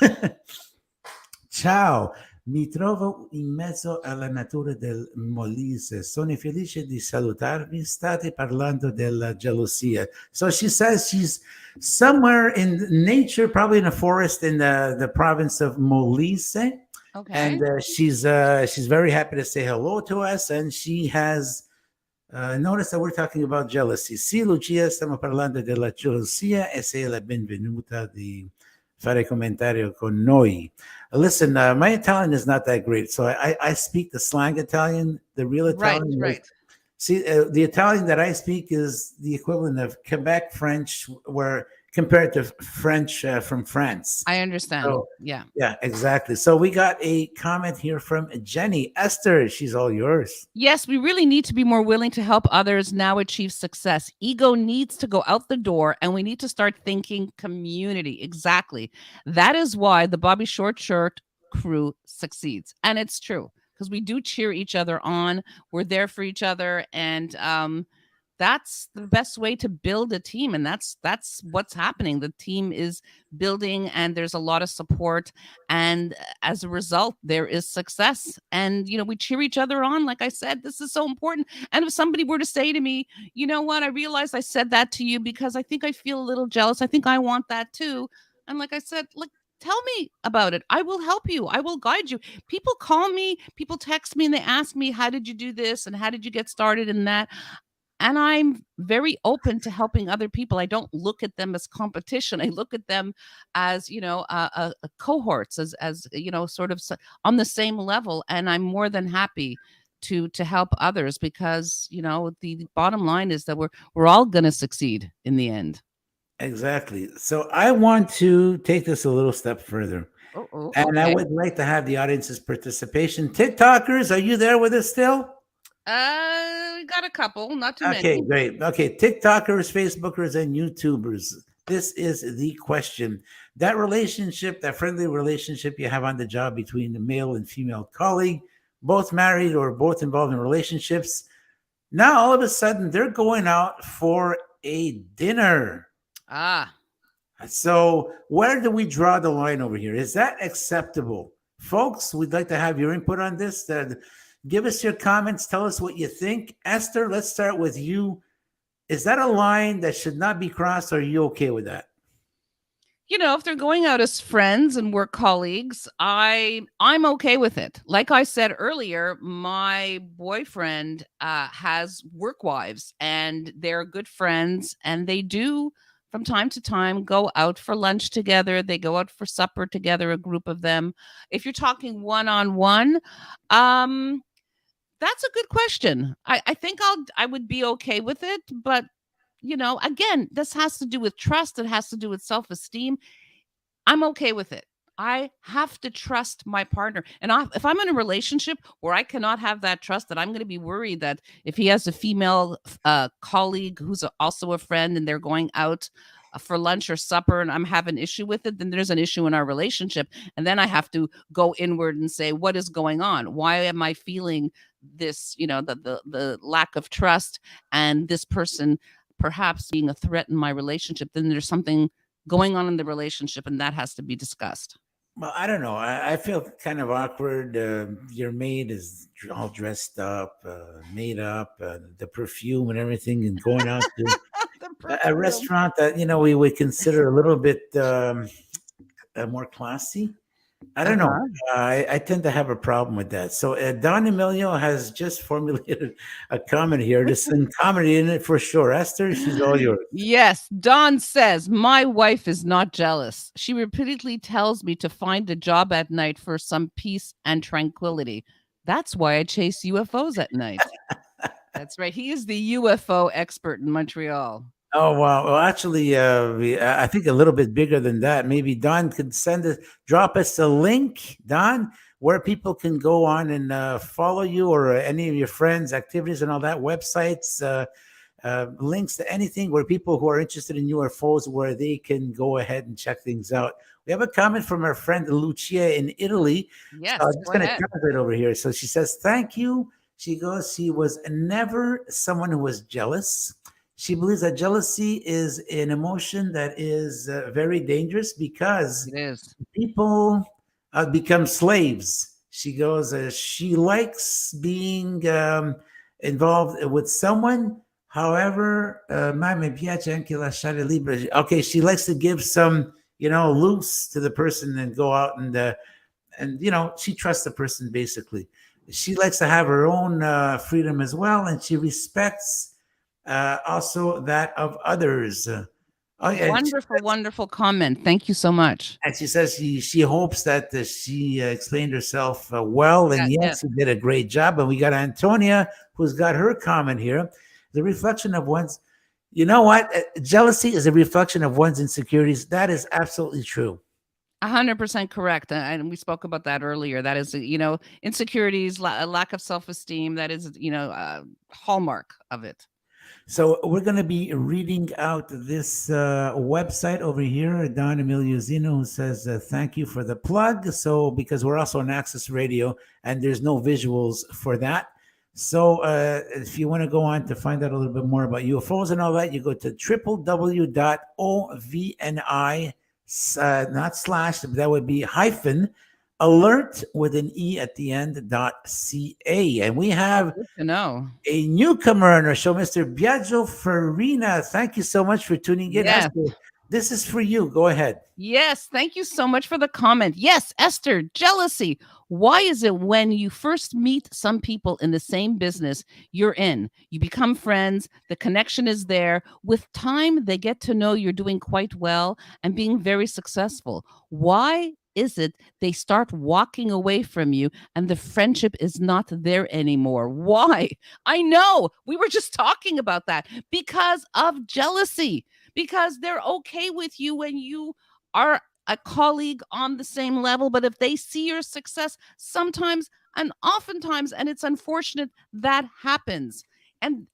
Ciao, Mi trovo in mezzo alla natura del Molise. Sono felice di salutarvi. State parlando della gelosia. So she says she's somewhere in nature, probably in a forest in the province of Molise. Okay. And she's very happy to say hello to us. And she has notice that we're talking about jealousy. Sì, Lucia, stiamo parlando della gelosia e sei la benvenuta di fare commentario con noi. Listen, my Italian is not that great, so I speak the slang Italian, the real Right, Italian. right. See, the Italian that I speak is the equivalent of Quebec French, where compared to French from France. I understand. So, Yeah. yeah, exactly. So we got a comment here from Jenny. Esther, she's all yours. Yes, we really need to be more willing to help others now achieve success. Ego needs to go out the door and we need to start thinking community. Exactly. That is why the Bobby Short Shirt crew succeeds. And it's true because we do cheer each other on. We're there for each other. And that's the best way to build a team. And that's what's happening. The team is building and there's a lot of support. And as a result, there is success. And, we cheer each other on. Like I said, this is so important. And if somebody were to say to me, you know what, I realized I said that to you because I think I feel a little jealous. I think I want that too. And like I said, tell me about it. I will help you. I will guide you. People call me, people text me and they ask me, how did you do this? And how did you get started in that? And I'm very open to helping other people. I don't look at them as competition. I look at them as, a cohorts, as sort of on the same level. And I'm more than happy to help others because, the bottom line is that we're all going to succeed in the end. Exactly. So I want to take this a little step further. And I Okay. would like to have the audience's participation. TikTokers, are you there with us still? We got a couple, not too Okay, many. great. Okay, TikTokers, Facebookers, and YouTubers. This is the question. That relationship, that friendly relationship you have on the job between a male and female colleague, both married or both involved in relationships, now all of a sudden they're going out for a dinner. So where do we draw the line over here? Is that acceptable? Folks, we'd like to have your input on this. Give us your comments. Tell us what you think. Esther, let's start with you. Is that a line that should not be crossed? Or are you okay with that? If they're going out as friends and work colleagues, I'm okay with it. Like I said earlier, my boyfriend has work wives and they're good friends and they do from time to time go out for lunch together. They go out for supper together, a group of them. If you're talking one-on-one, that's a good question. I think I would be okay with it, but again, this has to do with trust. It has to do with self-esteem. I'm okay with it. I have to trust my partner. And if I'm in a relationship where I cannot have that trust, that I'm going to be worried that if he has a female colleague who's also a friend and they're going out for lunch or supper and I'm having an issue with it, then there's an issue in our relationship. And then I have to go inward and say, what is going on? Why am I feeling this, the lack of trust and this person perhaps being a threat in my relationship? Then there's something going on in the relationship and that has to be discussed. Well, I don't know. I feel kind of awkward. Your maid is all dressed up, made up, the perfume and everything, and going out to a restaurant that we would consider a little bit more classy. I don't know. I tend to have a problem with that. So Don Emilio has just formulated a comment here. There's some comedy in it for sure. Esther, she's all yours. Yes. Don says, my wife is not jealous. She repeatedly tells me to find a job at night for some peace and tranquility. That's why I chase UFOs at night. That's right. He is the UFO expert in Montreal. Oh, wow. Well, actually, I think a little bit bigger than that. Maybe Don could drop us a link, Don, where people can go on and follow you or any of your friends' activities and all that, websites, links to anything where people who are interested in UFOs, where they can go ahead and check things out. We have a comment from our friend Lucia in Italy. Yes, I'm just going to comment right over here. So she says, thank you. She goes, she was never someone who was jealous. She believes that jealousy is an emotion that is very dangerous because it is. People become slaves. She goes, she likes being involved with someone. However, ma mi piace anche lasciare libera. Okay, she likes to give some, loose to the person and go out and she trusts the person basically. She likes to have her own freedom as well, and she respects also that of others. Oh, yeah, Wonderful, wonderful comment. Thank you so much. and she says she hopes that she explained herself well, and Yeah, yes, she did a great job. And we got Antonia, who's got her comment here. The reflection of one's, you know what? Jealousy is a reflection of one's insecurities. That is absolutely true. 100% correct. And we spoke about that earlier. That is, insecurities, a lack of self-esteem. That is, a hallmark of it. So we're going to be reading out this website over here, Don Emilio Zino, who says, thank you for the plug. So because we're also on Access Radio and there's no visuals for that. So if you want to go on to find out a little bit more about UFOs and all that, you go to www.ovni, not slash, that would be hyphen, alert with an E at the end, .ca. And we have Good to know. a newcomer on our show, Mr. Biagio Farina. Thank you so much for tuning in. Yes. Esther, this is for you. Go ahead. Yes, thank you so much for the comment. Yes, Esther, jealousy. Why is it when you first meet some people in the same business you're in, you become friends, the connection is there. With time, they get to know you're doing quite well and being very successful. Why is it they start walking away from you and the friendship is not there anymore? Why? I know. We were just talking about that because of jealousy, because they're okay with you when you are a colleague on the same level, but if they see your success, sometimes and oftentimes, and it's unfortunate, that happens. And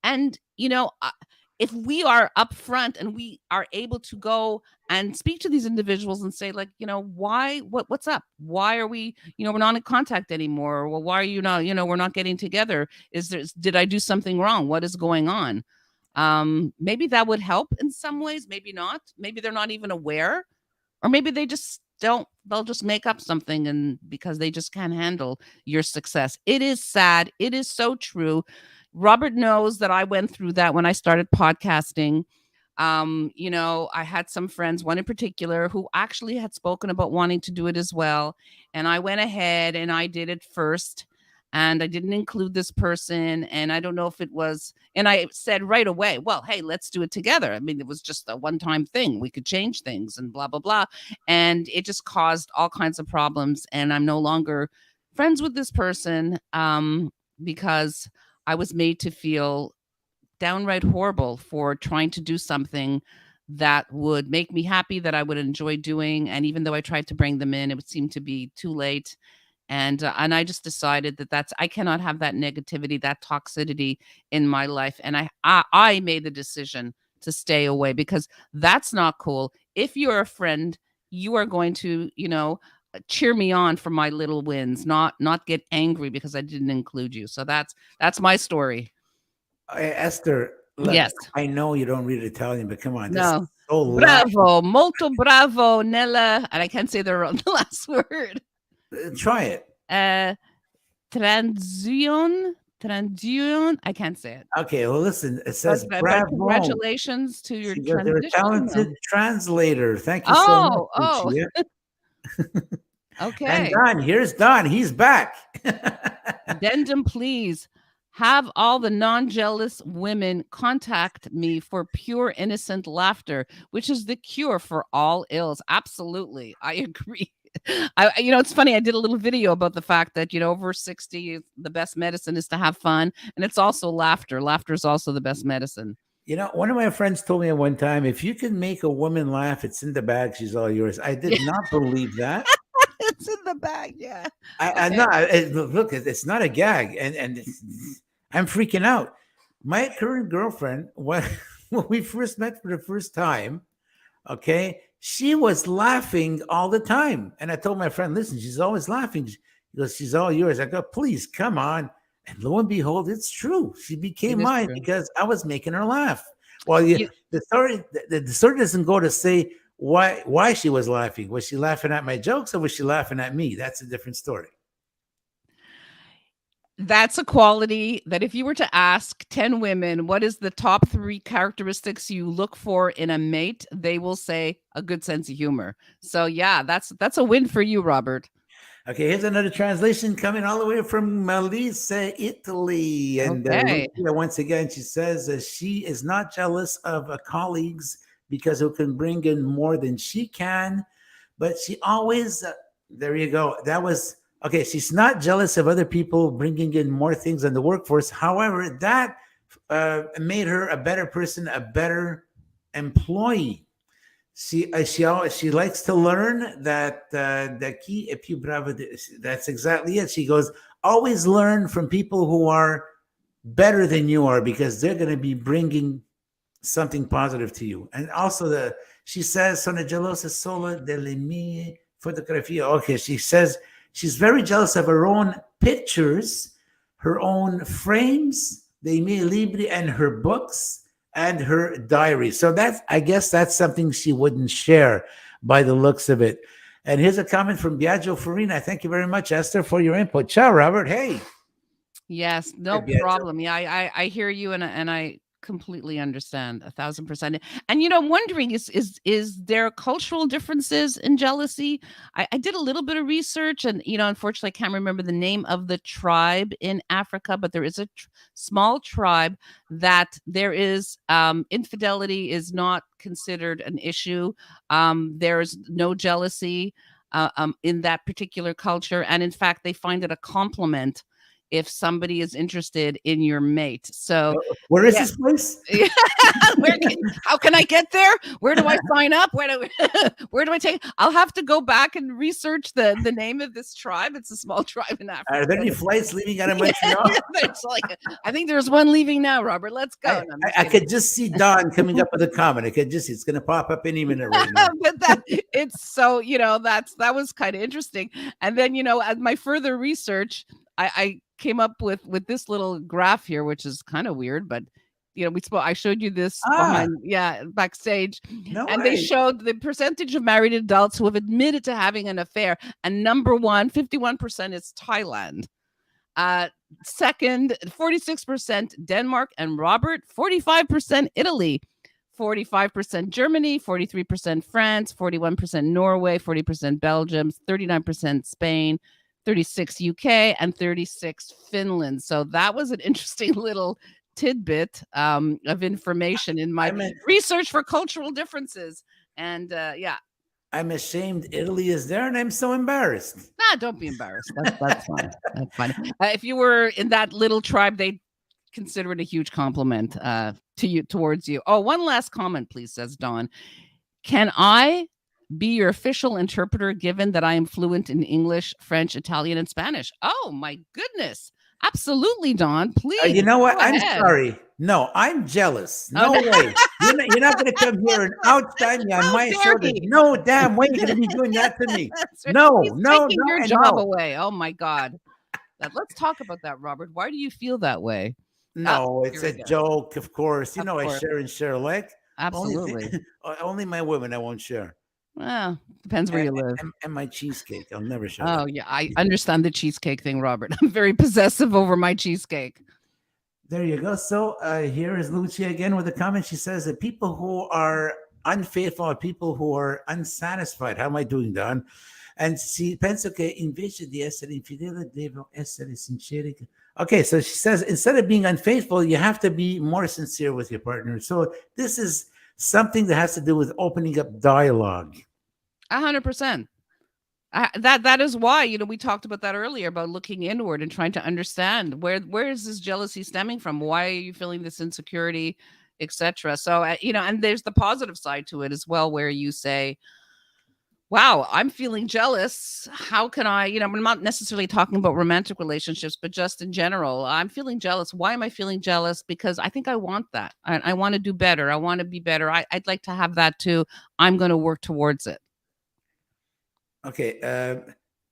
if we are upfront and we are able to go and speak to these individuals and say, like, why, what's up? Why are we, we're not in contact anymore? Well, why are you not, we're not getting together? Did I do something wrong? What is going on? Maybe that would help in some ways, maybe not. Maybe they're not even aware. Or maybe they just they'll just make up something and because they just can't handle your success. It is sad. It is so true. Robert knows that I went through that when I started podcasting. I had some friends, one in particular, who actually had spoken about wanting to do it as well. And I went ahead and I did it first. And I didn't include this person. And I don't know if it was, and I said right away, well, hey, let's do it together. I mean, it was just a one-time thing. We could change things and blah, blah, blah. And it just caused all kinds of problems. And I'm no longer friends with this person because I was made to feel downright horrible for trying to do something that would make me happy, that I would enjoy doing. And even though I tried to bring them in, it would seem to be too late. And I just decided that I cannot have that negativity, that toxicity in my life. And I made the decision to stay away because that's not cool. If you're a friend, you are going to, cheer me on for my little wins, not get angry because I didn't include you. So that's my story. Esther, look, yes, I know you don't read Italian, but come on. No. So bravo, molto bravo, Nella. And I can't say the last word. Try it. Transition. I can't say it. Okay, well, listen. It says but congratulations to your transition. You're a talented translator. Thank you so much. Oh. Okay. And Don, here's Don. He's back. Addendum, please. Have all the non-jealous women contact me for pure innocent laughter, which is the cure for all ills. Absolutely. I agree. It's funny. I did a little video about the fact that, over 60, the best medicine is to have fun. And it's also laughter. Laughter is also the best medicine. One of my friends told me at one time, if you can make a woman laugh, it's in the bag. She's all yours. I did not believe that. It's in the bag. Yeah. I know. Look, it's not a gag. And I'm freaking out. My current girlfriend, when we first met for the first time, okay, she was laughing all the time. And I told my friend, listen, she's always laughing. She goes, she's all yours. I go, please, come on. And lo and behold, it's true. She became mine because I was making her laugh. Well, the story doesn't go to say why she was laughing. Was she laughing at my jokes or was she laughing at me? That's a different story. That's a quality that if you were to ask 10 women, what is the top 3 characteristics you look for in a mate, they will say a good sense of humor. So yeah, that's a win for you, Robert. Okay, here's another translation coming all the way from Malise, Italy. And Okay. Lucia, once again, she says she is not jealous of colleagues because who can bring in more than she can, but she always, there you go. That was, okay, she's not jealous of other people bringing in more things in the workforce. However, that made her a better person, a better employee. She likes to learn that the key if you bravo, that's exactly it. She goes, always learn from people who are better than you are because they're going to be bringing something positive to you. And also she says sono gelosa solo delle mie fotografie. Okay, she says she's very jealous of her own pictures, her own frames, dei miei libri, and her books and her diary. So I guess that's something she wouldn't share by the looks of it. And here's a comment from Biagio Farina. Thank you very much, Esther, for your input. Ciao, Robert. Hey. Yes, no Biagio. problem. Yeah, I hear you, and I completely understand 1,000%. And I'm wondering, is there cultural differences in jealousy? I did a little bit of research, and unfortunately, I can't remember the name of the tribe in Africa, but there is a small tribe that there is infidelity is not considered an issue. There's no jealousy in that particular culture, and in fact, they find it a compliment if somebody is interested in your mate. So where is this place? How can I get there? Where do I sign up? Where do I take? I'll have to go back and research the name of this tribe. It's a small tribe in Africa. Are there any flights leaving out of Montreal? I think there's one leaving now, Robert. Let's go. I could just see Don coming up with a comment. I could just see it's going to pop up any minute right now. But it's so, that was kind of interesting. And then, as my further research, I came up with this little graph here, which is kind of weird, but I showed you this backstage, they showed the percentage of married adults who have admitted to having an affair, and number one, 51% is Thailand. Second, 46% Denmark, and Robert, 45% Italy, 45% Germany, 43% France, 41% Norway, 40% Belgium, 39% Spain, 36 UK, and 36 Finland. So that was an interesting little tidbit of information in my research for cultural differences. And I'm ashamed Italy is there, and I'm so embarrassed. Nah, don't be embarrassed. That's fine. That's fine. If you were in that little tribe, they'd consider it a huge compliment towards you. Oh, one last comment, please, says Dawn. Can I be your official interpreter given that I am fluent in English, French, Italian, and Spanish? Oh my goodness. Absolutely, Dawn. Please. You know what? I'm sorry. No, I'm jealous. No way. You're not going to come here and outshine me on my shoulders. No damn way you're going to be doing that to me. Right. No, He's taking your job away. Oh my God. Let's talk about that, Robert. Why do you feel that way? No, it's a joke, of course. Of course. I share and share alike. Absolutely. Only my women I won't share. Well, depends where you live. And my cheesecake. I'll never share. Oh, yeah. I understand the cheesecake thing, Robert. I'm very possessive over my cheesecake. There you go. So here is Lucia again with a comment. She says that people who are unfaithful are people who are unsatisfied. How am I doing, Don? And si penso che invece di essere infidele devo essere sinceri. Okay, so she says instead of being unfaithful, you have to be more sincere with your partner. So this is something that has to do with opening up dialogue. 100%. That is why, we talked about that earlier, about looking inward and trying to understand where is this jealousy stemming from? Why are you feeling this insecurity, etc. So, and there's the positive side to it as well, where you say, wow, I'm feeling jealous. How can I, I'm not necessarily talking about romantic relationships, but just in general, I'm feeling jealous. Why am I feeling jealous? Because I think I want that. I want to do better. I want to be better. I'd like to have that too. I'm going to work towards it. Okay.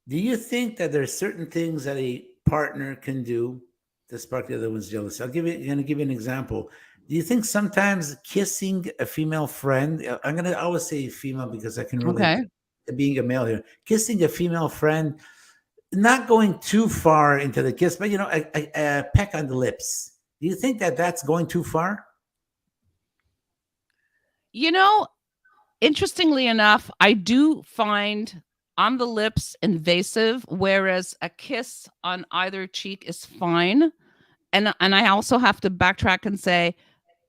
Do you think that there are certain things that a partner can do to spark the other one's jealousy? I'm going to give you an example. Do you think sometimes kissing a female friend, I'm going to always say female because I can relate to being a male here, kissing a female friend not going too far into the kiss, but a peck on the lips. Do you think that that's going too far? You know, interestingly enough, I do find on the lips invasive, whereas a kiss on either cheek is fine. And I also have to backtrack and say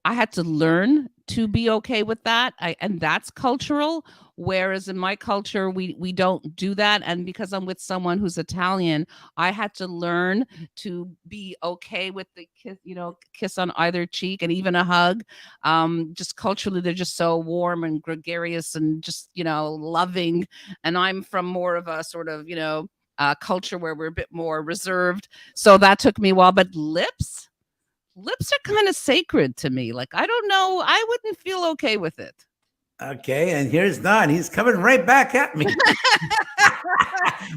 I had to learn to be okay with that. And that's cultural. Whereas in my culture, we don't do that. And because I'm with someone who's Italian, I had to learn to be okay with the kiss, kiss on either cheek and even a hug. Just culturally, they're just so warm and gregarious and just, loving. And I'm from more of a sort of, culture where we're a bit more reserved. So that took me a while. But lips are kind of sacred to me. Like, I don't know. I wouldn't feel okay with it. Okay, and here's Don. He's coming right back at me.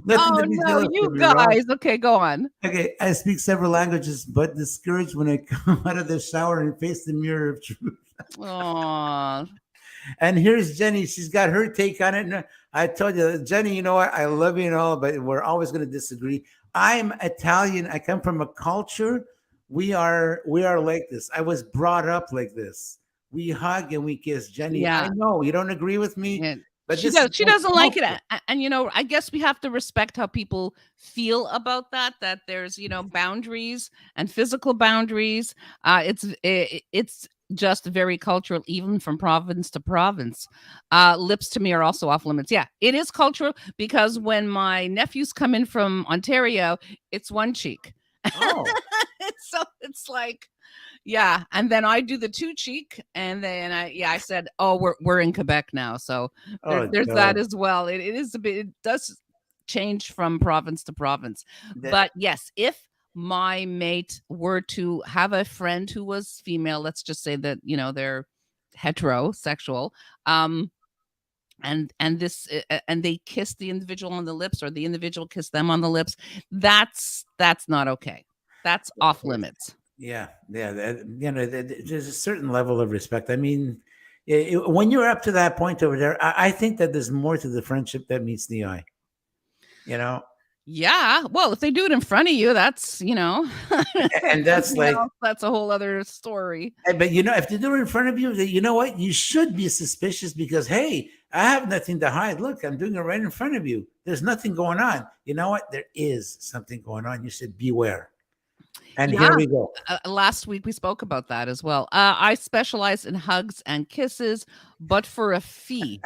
Oh, no, you guys. Okay, go on. Okay, I speak several languages, but discouraged when I come out of the shower and face the mirror of truth. Aww. And here's Jenny. She's got her take on it. And I told you, Jenny, you know what? I love you and all, but we're always going to disagree. I'm Italian. I come from a culture. We are like this. I was brought up like this. We hug and we kiss. Jenny, Yeah. I know you don't agree with me, Yeah. but She doesn't like it. And I guess we have to respect how people feel about that there's, boundaries and physical boundaries. It's just very cultural, even from province to province. Lips to me are also off limits. Yeah, it is cultural because when my nephews come in from Ontario, it's one cheek. Oh. So it's like, yeah, and then I do the two cheek, and then I said, oh, we're in Quebec now, so there's that as well. It is a bit. It does change from province to province, but yes, if my mate were to have a friend who was female, let's just say that they're heterosexual, and they kiss the individual on the lips, or the individual kiss them on the lips, that's not okay. That's off limits. Yeah. There's a certain level of respect. I mean, when you're up to that point over there, I think that there's more to the friendship that meets the eye. Yeah. Well, if they do it in front of you, that's and that's like that's a whole other story. But if they do it in front of you, you know what? You should be suspicious because hey, I have nothing to hide. Look, I'm doing it right in front of you. There's nothing going on. You know what? There is something going on. You should beware. And here we go. Last week we spoke about that as well. I specialize in hugs and kisses, but for a fee.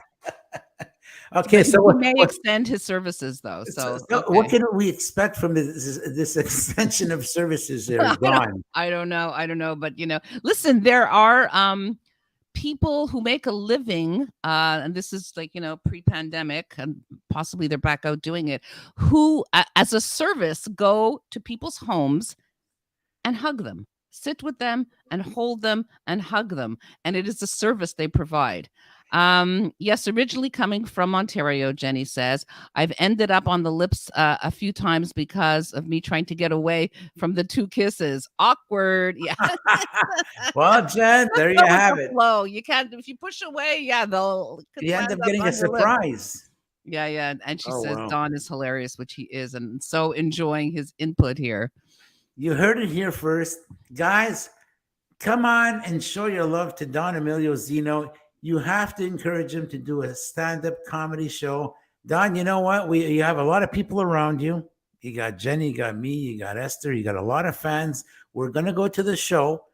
Okay, so he may extend his services though. So okay. What can we expect from this extension of services there, Dawn? I don't know, but listen, there are people who make a living, and this is like pre-pandemic, and possibly they're back out doing it, who as a service go to people's homes and hug them, sit with them and hold them and hug them. And it is a service they provide. Yes, originally coming from Ontario, Jenny says, I've ended up on the lips a few times because of me trying to get away from the two kisses. Awkward. Yeah. Well, Jen, there you have it. Flow. You can't, if you push away, you end up getting a surprise. Yeah. And she says, wow. Don is hilarious, which he is, and so enjoying his input here. You heard it here first. Guys, come on and show your love to Don Emilio Zeno. You have to encourage him to do a stand-up comedy show. Don, you know what? You have a lot of people around you. You got Jenny, you got me, you got Esther, you got a lot of fans. We're going to go to the show.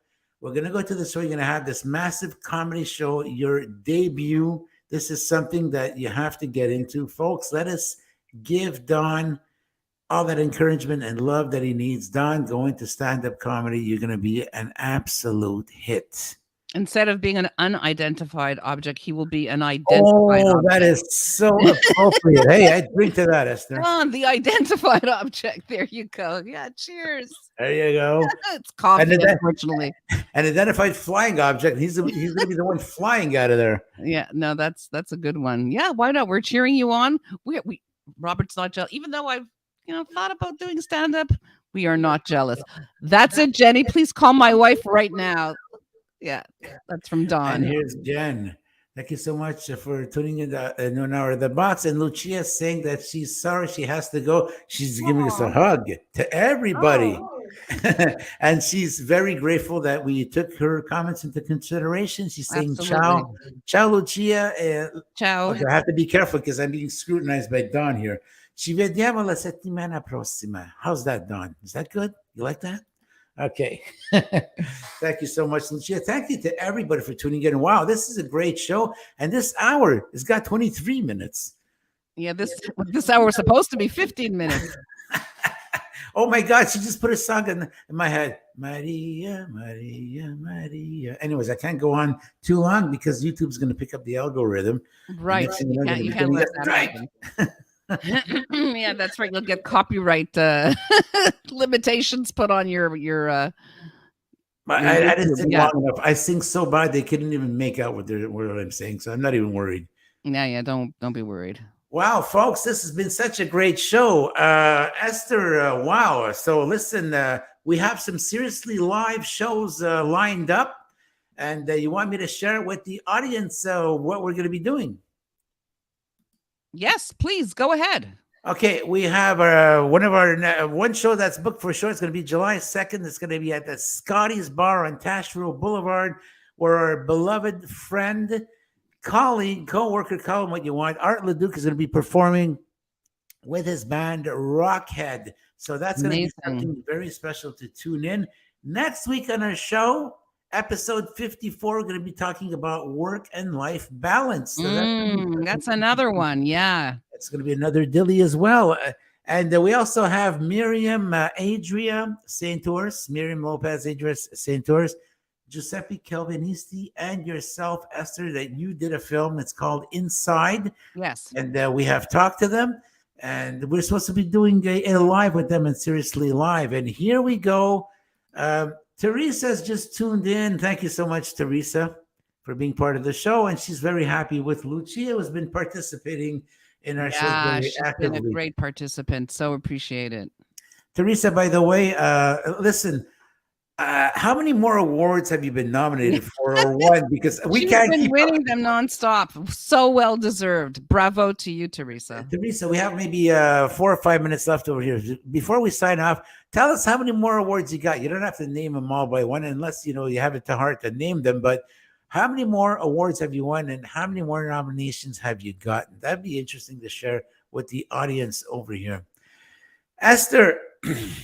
You're going to have this massive comedy show, your debut. This is something that you have to get into. Folks, let us give Don all that encouragement and love that he needs. Don, going to stand-up comedy, you're going to be an absolute hit. Instead of being an unidentified object, he will be an identified object. That is so appropriate. Hey, I drink to that, Esther. The identified object. There you go. Yeah, cheers. There you go. It's coffee, unfortunately. An identified flying object. He's going to be the one flying out of there. Yeah, no, that's a good one. Yeah, why not? We're cheering you on. We Robert's not jealous, even though I've thought about doing stand-up. We are not jealous. That's it, Jenny. Please call my wife right now. Yeah, that's from Don. And here's Jen. Thank you so much for tuning in the Noon Hour of the Box. And Lucia saying that she's sorry she has to go. She's giving us a hug to everybody. Oh. And she's very grateful that we took her comments into consideration. She's saying Absolutely. ciao, Lucia. Ciao. Okay, I have to be careful because I'm being scrutinized by Dawn here. Ci vediamo la settimana prossima. How's that, Dawn? Is that good? You like that? Okay. Thank you so much, Lucia. Thank you to everybody for tuning in. Wow, this is a great show. And this hour has got 23 minutes. Yeah, this hour was supposed to be 15 minutes. Oh my God, she just put a song in my head. Maria, Maria, Maria. Anyways, I can't go on too long because YouTube's going to pick up the algorithm. Right. You can't let that happen. Yeah, that's right. You'll get copyright limitations put on your I didn't sing long enough. I sing so bad they couldn't even make out what I'm saying. So I'm not even worried. Yeah. Don't be worried. Wow, folks, this has been such a great show. Esther, wow. So listen, we have some seriously live shows lined up. And you want me to share with the audience what we're going to be doing? Yes, please go ahead. Okay, we have one show that's booked for sure. It's going to be July 2nd. It's going to be at the Scotty's Bar on Taschereau Boulevard, where our beloved friend, colleague, co-worker, call him what you want, Art Leduc is going to be performing with his band Rockhead. So that's going to be something very special to tune in. Next week on our show, episode 54, we're going to be talking about work and life balance. So that's another one. Yeah. It's going to be another dilly as well. And we also have Miriam Adria Saint-Ours, Miriam Lopez Adria Saint-Ours, Giuseppe Calvinisti, and yourself, Esther, that you did a film. It's called Inside. Yes. And we have talked to them. And we're supposed to be doing a live with them and Seriously Live. And here we go. Teresa's just tuned in. Thank you so much, Teresa, for being part of the show. And she's very happy with Lucia, who has been participating in our show very she's actively. Been a great participant. So appreciate it. Teresa, by the way, listen, how many more awards have you been nominated for or won? Because we can't keep winning them nonstop. So well deserved. Bravo to you, Teresa. Teresa, we have maybe 4 or 5 minutes left over here. Before we sign off, tell us how many more awards you got. You don't have to name them all by one unless you have it to heart to name them. But how many more awards have you won and how many more nominations have you gotten? That'd be interesting to share with the audience over here. Esther,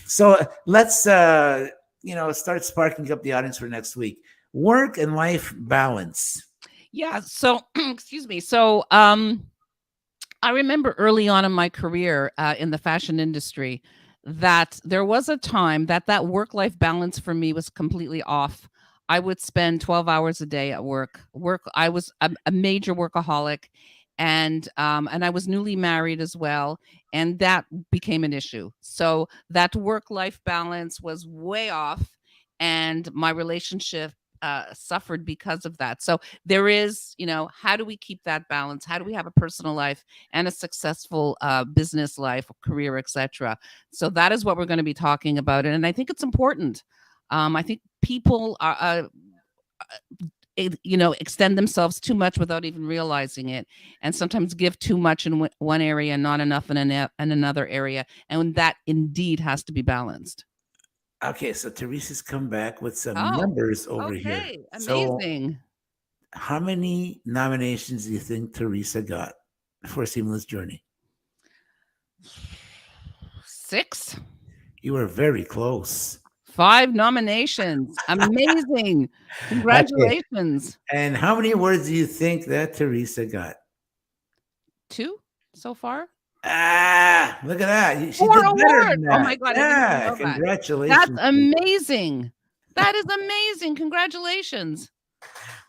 so let's start sparking up the audience for next week. Work and life balance. Yeah. So, excuse me. So, I remember early on in my career in the fashion industry that there was a time that work-life balance for me was completely off. I would spend 12 hours a day at work. I was a major workaholic, and I was newly married as well, and that became an issue. So that work-life balance was way off, and my relationship suffered because of that. So there is, how do we keep that balance? How do we have a personal life and a successful business life, career, etc.? So that is what we're going to be talking about, and I think it's important. I think people are, extend themselves too much without even realizing it, and sometimes give too much in one area and not enough in another area, and that indeed has to be balanced. Okay, so Teresa's come back with some numbers over here. Amazing. So how many nominations do you think Teresa got for Seamless Journey? 6. You were very close. 5 nominations. Amazing. Congratulations. Okay. And how many awards do you think that Teresa got? 2 so far. Look at that. She 4 did better awards. than that. Oh my God. Yeah, congratulations. That's amazing. That is amazing. Congratulations.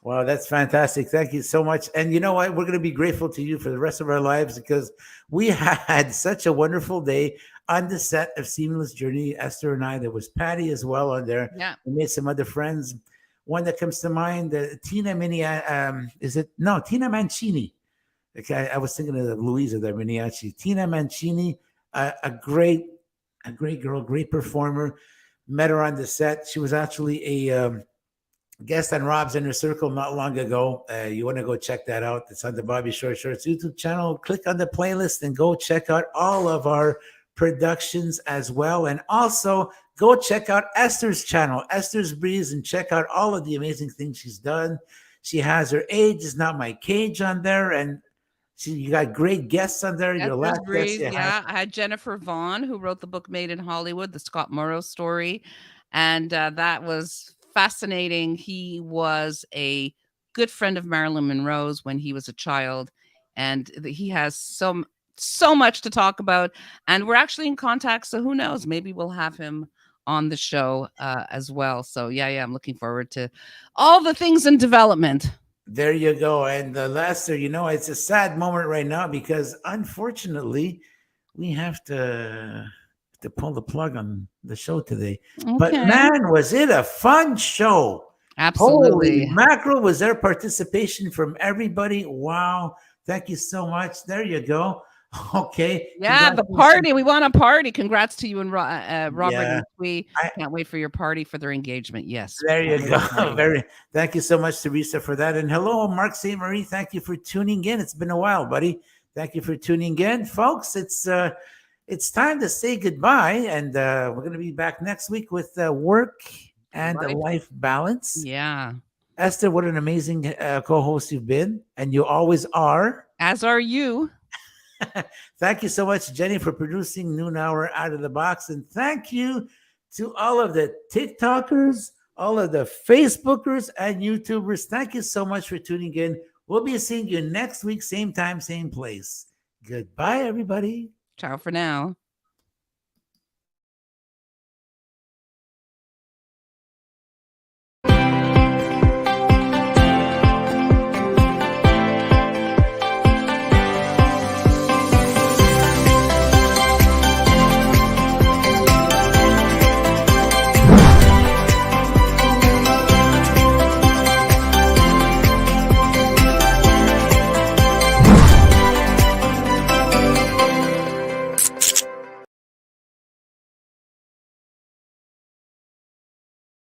Wow, that's fantastic. Thank you so much. And you know what? We're going to be grateful to you for the rest of our lives because we had such a wonderful day on the set of Seamless Journey, Esther and I. There was Patty as well on there. Yeah. We made some other friends. One that comes to mind, Tina Mancini. Okay, I was thinking of Louisa there, Miniaci. Tina Mancini, a great girl, great performer. Met her on the set. She was actually a guest on Rob's Inner Circle not long ago. You want to go check that out. It's on the Bobby Short Shorts YouTube channel. Click on the playlist and go check out all of our productions as well. And also go check out Esther's channel, Esther's Breeze, and check out all of the amazing things she's done. She has her Age Is Not My Cage on there, and you got great guests on there. Your last guest, yeah. I had Jennifer Vaughn, who wrote the book Made in Hollywood, the Scott Morrow story. And that was fascinating. He was a good friend of Marilyn Monroe's when he was a child. And he has so much to talk about. And we're actually in contact. So who knows? Maybe we'll have him on the show as well. So yeah, I'm looking forward to all the things in development. There you go. And Lester, it's a sad moment right now because unfortunately we have to pull the plug on the show today. Okay. But man, was it a fun show. Absolutely. Holy mackerel, was there participation from everybody? Wow. Thank you so much. There you go. Okay. Yeah, the party. We want a party. Congrats to you and Robert. Yeah. And we can't wait for your party for their engagement. Yes. There you go. Thank you so much, Teresa, for that. And hello, Mark St. Marie. Thank you for tuning in. It's been a while, buddy. Thank you for tuning in, folks. It's time to say goodbye, and we're going to be back next week with work and a life balance. Yeah. Esther, what an amazing co-host you've been, and you always are. As are you. Thank you so much, Jenny, for producing Noon Hour Out of the Box. And thank you to all of the TikTokers, all of the Facebookers and YouTubers. Thank you so much for tuning in. We'll be seeing you next week, same time, same place. Goodbye, everybody. Ciao for now.